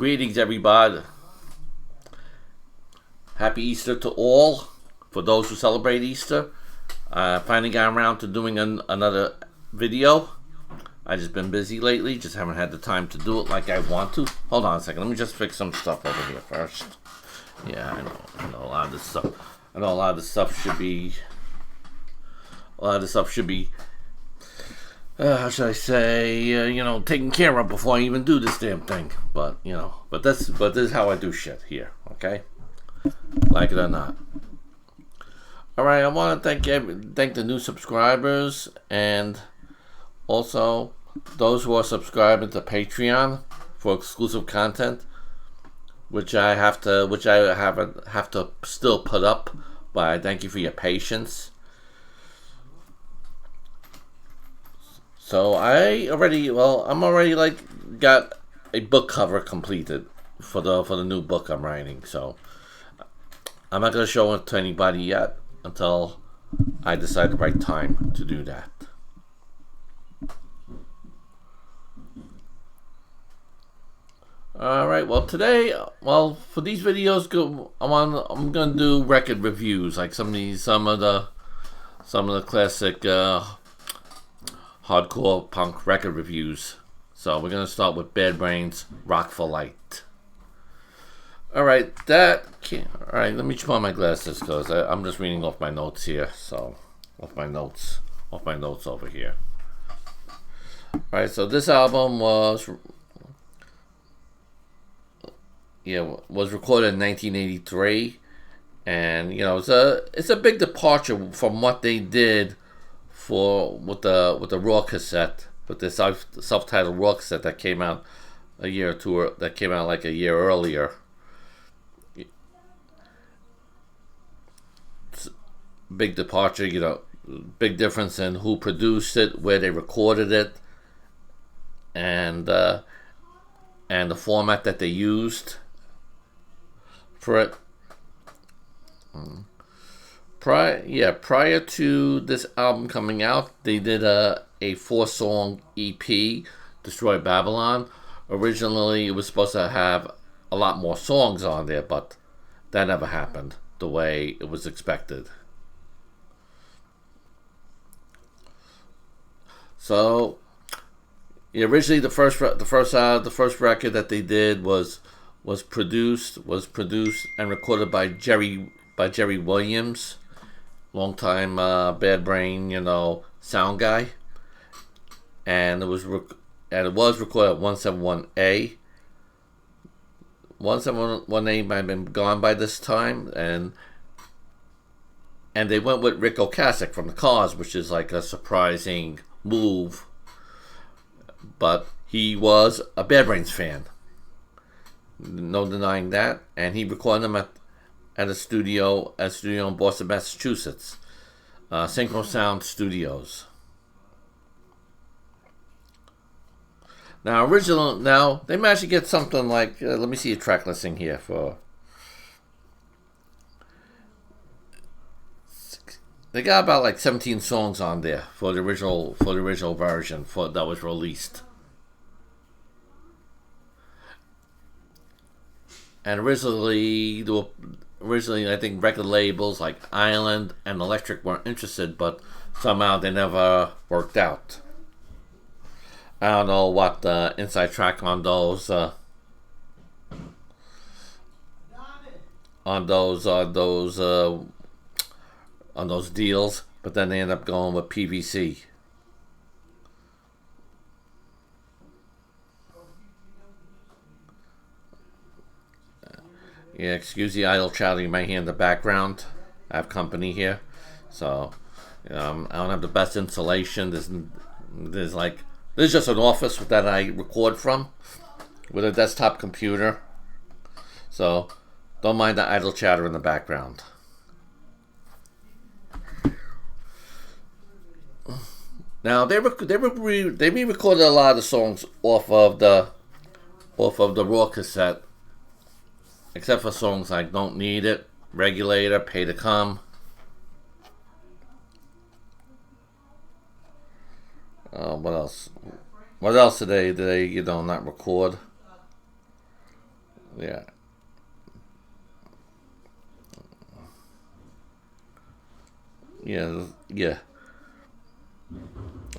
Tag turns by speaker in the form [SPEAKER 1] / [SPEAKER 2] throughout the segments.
[SPEAKER 1] Greetings, everybody. Happy Easter to all. For those who celebrate Easter, I finally got around to doing another video. I just been busy lately, just haven't had the time to do it like I want to. Hold on a second, let me just fix some stuff over here first. Yeah, I know a lot of this stuff. I know a lot of this stuff should be. How should I say? Taken care of before I even do this damn thing. But this is how I do shit here. Okay, like it or not. All right, I want to thank the new subscribers and also those who are subscribing to Patreon for exclusive content, which I have to still put up. But I thank you for your patience. So I'm already like got a book cover completed for the new book I'm writing. So I'm not gonna show it to anybody yet until I decide the right time to do that. All right. Well, today, for these videos, I'm gonna do record reviews, like some of the classic hardcore punk record reviews. So we're gonna start with Bad Brains' "Rock for Light." All right, let me turn on my glasses because I'm just reading off my notes here. So off my notes over here. All right, so this album was recorded in 1983, and it's a big departure from what they did with the ROIR cassette, with the self-titled ROIR cassette that came out like a year earlier. Big departure, big difference in who produced it, where they recorded it, and the format that they used for it. Prior to this album coming out, they did a 4-song EP, Destroy Babylon. Originally, it was supposed to have a lot more songs on there, but that never happened the way it was expected. So, originally the first record that they did was produced and recorded by Jerry Williams, longtime Bad Brain sound guy, and it was recorded at 171A. 171A might have been gone by this time, and they went with Rick Ocasek from the Cars, which is like a surprising move, but he was a Bad Brains fan, no denying that, and he recorded them at a studio in Boston, Massachusetts, Synchro Sound Studios. Now they managed to get something like let me see a track listing here for. They got about like 17 songs on there for the original version that was released. And originally I think record labels like Island and Electric weren't interested, but somehow they never worked out. I don't know what the inside track on those deals, but then they end up going with PVC. Yeah, excuse the idle chatter you might hear in the background. I have company here, so I don't have the best insulation. There's just an office that I record from with a desktop computer, so don't mind the idle chatter in the background. Now they re-recorded a lot of the songs off of the ROIR cassette, except for songs like "Don't Need It," "Regulator," "Pay to Come." What else? What else did they not record? Yeah. Yeah, yeah.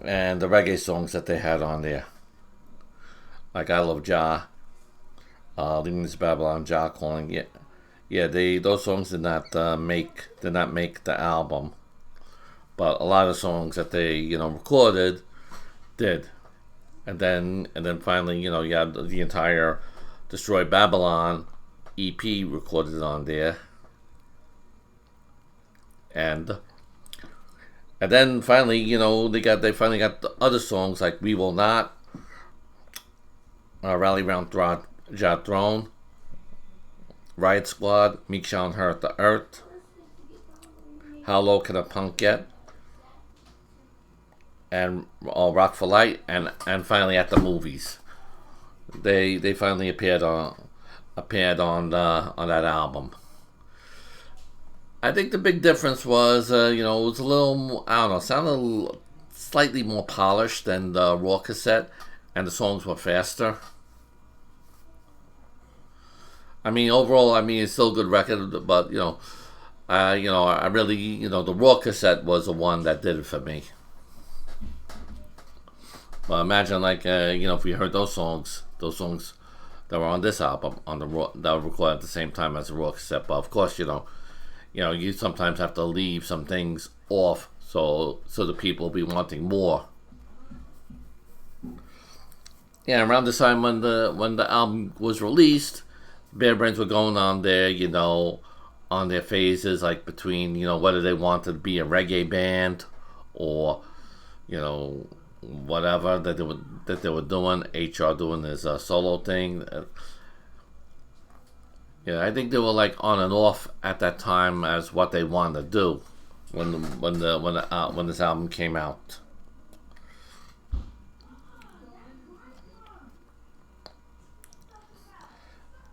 [SPEAKER 1] And the reggae songs that they had on there. Like I Love Jah, Leaving This Babylon, Jah Calling. Yeah. Yeah, those songs did not make the album. But a lot of songs that they, recorded did. And then finally, you had the entire Destroy Babylon EP recorded on there. And then finally, they finally got the other songs like We Will Not, Rally Round Jah Throne, Riot Squad, Meek Shall Hurt the Earth, How Low Can a Punk Get, and Rock for Light, and finally At the Movies. They finally appeared on that album. I think the big difference was, it was a little, I don't know, sounded slightly more polished than the Raw cassette, and the songs were faster. I mean, overall, it's still a good record, but, I really, the Raw cassette was the one that did it for me. But imagine, if you heard those songs that were on this album, on the Raw, that were recorded at the same time as the Raw cassette, but of course, you sometimes have to leave some things off so the people will be wanting more. Yeah, around this time when the album was released, Bad Brains were going on there, on their phases, like between, whether they wanted to be a reggae band or, whatever that they were doing. HR doing his solo thing. Yeah, I think they were like on and off at that time as what they wanted to do when this album came out.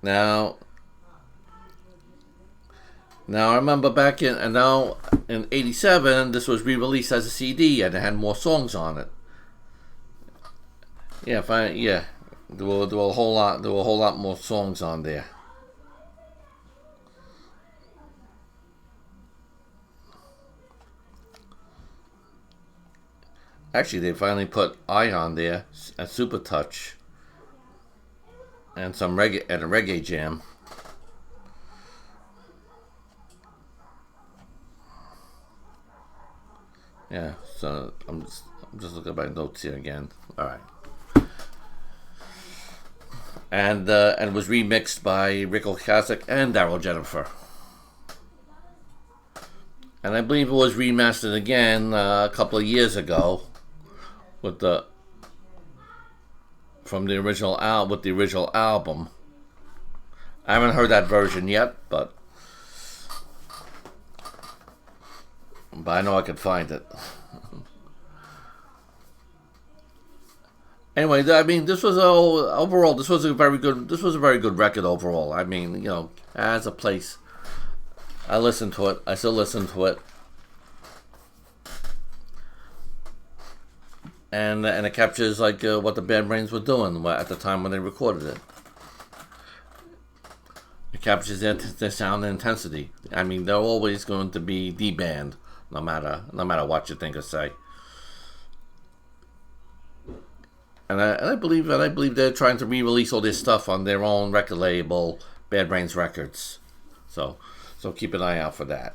[SPEAKER 1] Now I remember back in '87, this was re-released as a CD and it had more songs on it. Yeah, fine. Yeah, there were a whole lot more songs on there. Actually, they finally put I on there, a Super Touch, and some reggae and a reggae jam. Yeah, so I'm just looking at my notes here again. All right, and it was remixed by Rico Kasich and Daryl Jennifer. And I believe it was remastered again a couple of years ago with the original album. I haven't heard that version yet, but I know I could find it. Anyway, this was overall. This was a very good record overall. As a place, I listened to it. I still listen to it, and it captures what the Bad Brains were doing at the time when they recorded it. It captures their sound and intensity. They're always going to be the band, no matter what you think or say. And I believe they're trying to re-release all this stuff on their own record label, Bad Brains Records. So keep an eye out for that.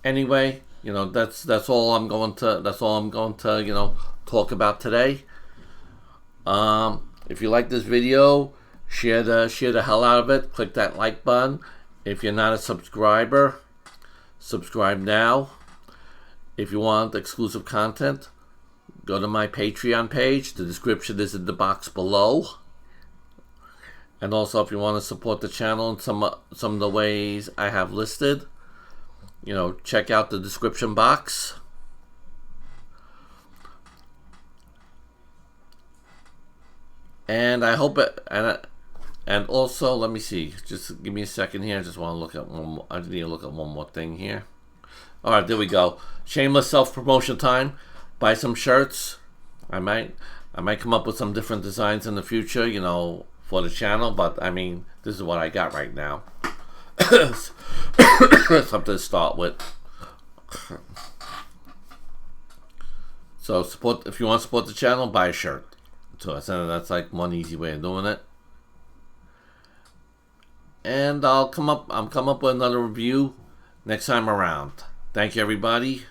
[SPEAKER 1] Anyway, that's all I'm going to talk about today. If you like this video, share the hell out of it. Click that like button. If you're not a subscriber, subscribe now. If you want exclusive content, go to my Patreon page. The description is in the box below. And also, if you want to support the channel in some of the ways I have listed, check out the description box. And I hope it, and also, let me see. Just give me a second here. I just want to look at one. I need to look at one more thing here. All right, there we go. Shameless self-promotion time. Buy some shirts. I might I might come up with some different designs in the future, you know, for the channel, but I mean, this is what I got right now. Something to start with. So support, if you want to support the channel, buy a shirt. So that's like one easy way of doing it. And I'm come up with another review next time around. Thank you, everybody.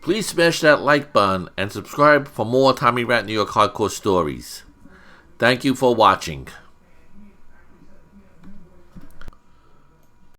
[SPEAKER 1] Please smash that like button and subscribe for more Tommy Rat New York Hardcore stories. Thank you for watching.